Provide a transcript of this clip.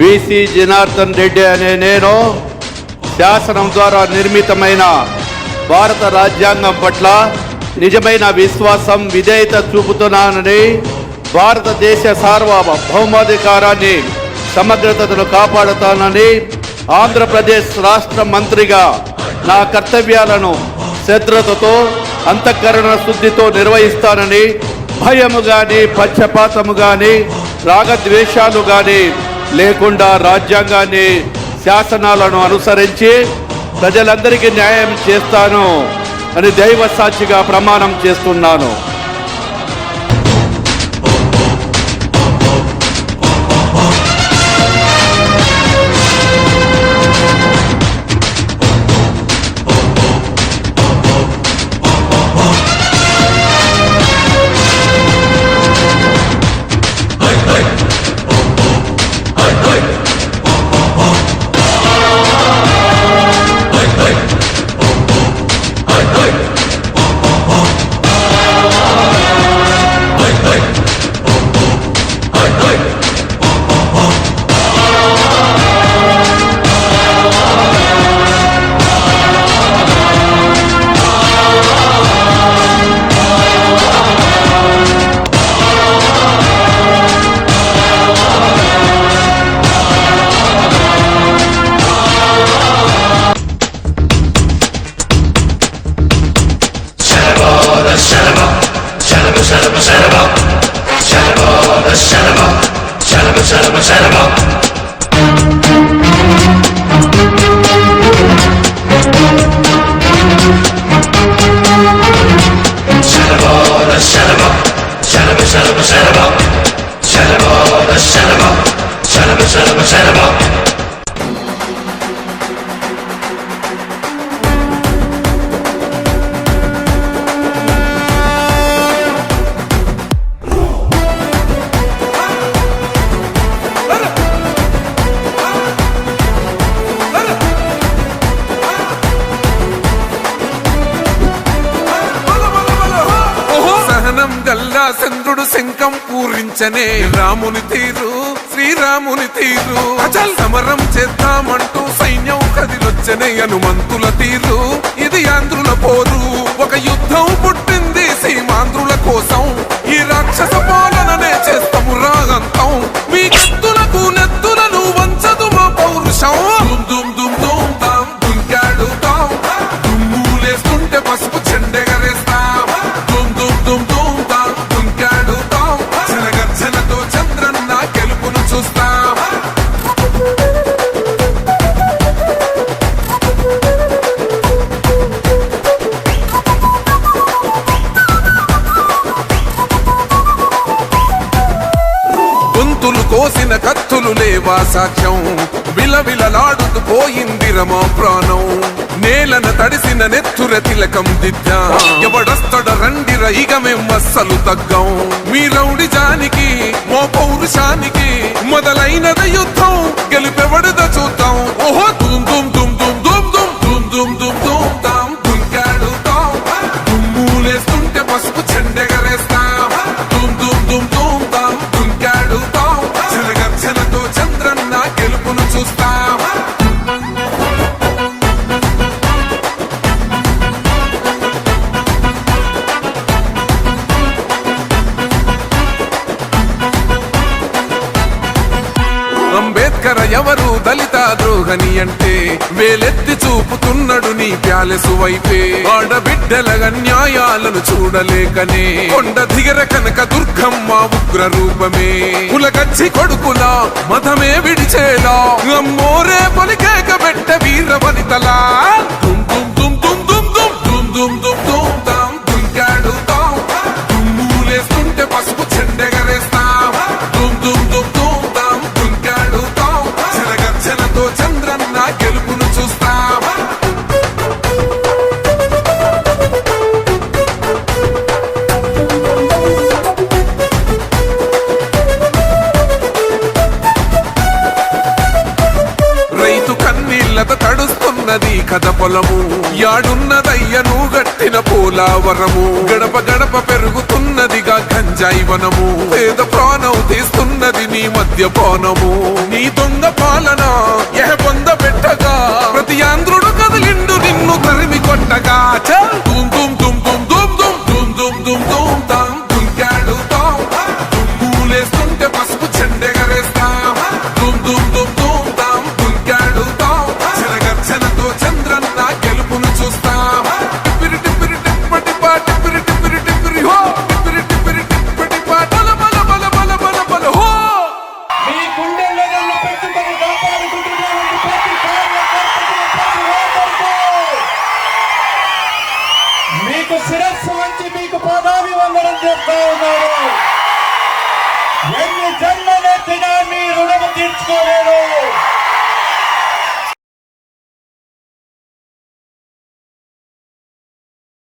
BC Janardhan Reddy అనే నేను శాసనం ద్వారా నిర్మితమైన భారత రాజ్యాంగం పట్ల నిజమైన విశ్వాసం విధేయత చూపుతున్నానని, భారతదేశ సార్వభౌమాధికారాన్ని సమగ్రతను కాపాడుతానని, ఆంధ్రప్రదేశ్ రాష్ట్ర మంత్రిగా నా కర్తవ్యాలను శ్రద్ధతో అంతఃకరణ శుద్ధితో నిర్వహిస్తానని, భయము కానీ పక్షపాతము కానీ రాగద్వేషాలు కానీ లేకుండా రాజ్యాంగాన్ని శాసనాలను అనుసరించి ప్రజలందరికీ న్యాయం చేస్తాను అని దైవ సాక్షిగా ప్రమాణం చేస్తున్నాను. చంద్రుడు శంఖం పూరించనే రాముని తీరు శ్రీరాముని తీరు అచల్ సమరం చేద్దామంటూ సైన్యం కదిలొచ్చనే హనుమంతుల తీరు ఇది ఆంధ్రుల పోరు ఒక యుద్ధం పుట్టింది సీమాంధ్రుల కోసం ఈ రాక్షస పాలననే చేస్తాము రాగంతం మీ కత్తులకు నెత్తులను వంచదు మా పౌరుషం దుమ్ దుమ్ దుమ్ తాం దుంకాడుతాం దుమ్ములేస్తుంటే పసుపు చెండెగరేస్తాం దుమ్ దుమ్ దుమ్ దుమ్ తాం దుంకాడుతాం జనగర్జనతో చంద్రన్న గెలుపును చూస్తాం గొంతులు కోసిన కత్తులు లేవా సాక్ష్యం విలవిలలాడుతూ పోయింది రమా ప్రాణం నేలన తడిసిన నెత్తుర తిలకం దిద్దా ఎవడొస్తడ రండిర ఇక మేం అస్సలు తగ్గం మీ రౌడి జానికి మో పౌరుషానికి మొదలైనద యుద్ధం గెలుపెవడద చూద్దాం ఓహో దుమ్ దుమ్ దుమ్ దుమ్ దుమ్ దుమ్ దుమ్ దుమ్ దుమ్ దుమ్ తాం దుంకాడుతాం దుమ్ములేస్తుంటే పసుపు చెండెగరేస్తాం దుమ్ దుమ్ దుమ్ దుమ్ తాం దుంకాడుతాం జనగర్జనతో చంద్రన్న గెలుపును చూస్తాం అంబేద్కర్ ఎవరు దళిత ద్రోహని అంటే వేలెత్తి చూపుతున్నాడు నీ ప్యాలెసు వైపే ఆడబిడ్డల న్యాయాలను చూడలేకనే కొండ దిగర కనక దుర్గమ్మ ఉగ్ర రూపమే కులగచ్చి కొడుకుల మతమే విడిచేలా అమ్మోరే పలికేక పెట్ట వీర వనితలా దుమ్ దుమ్ దుమ్ దుమ్ దుమ్ దుమ్ దుమ్ దుమ్ దుమ్ దుమ్ తాం దుంకాడుతాం దుమ్ములేస్తుంటే పసుపు చెండెగరేస్తాం దుమ్ దుమ్ దుమ్ దుమ్ తాం దుంకాడుతాం జనగర్జనతో చంద్రన్న గెలుపును చూస్తాం రైతు కన్నీళ్లతో తడుస్తున్నది కథ పొలము యాడున్నదయ్యను గట్టిన పోలావరము గడప గడప పెరుగుతున్నదిగా గంజాయి వనము పేద ప్రాణం తీస్తున్నది నీ మద్యపానము నీ దొంగ తప్పించుకోలేడు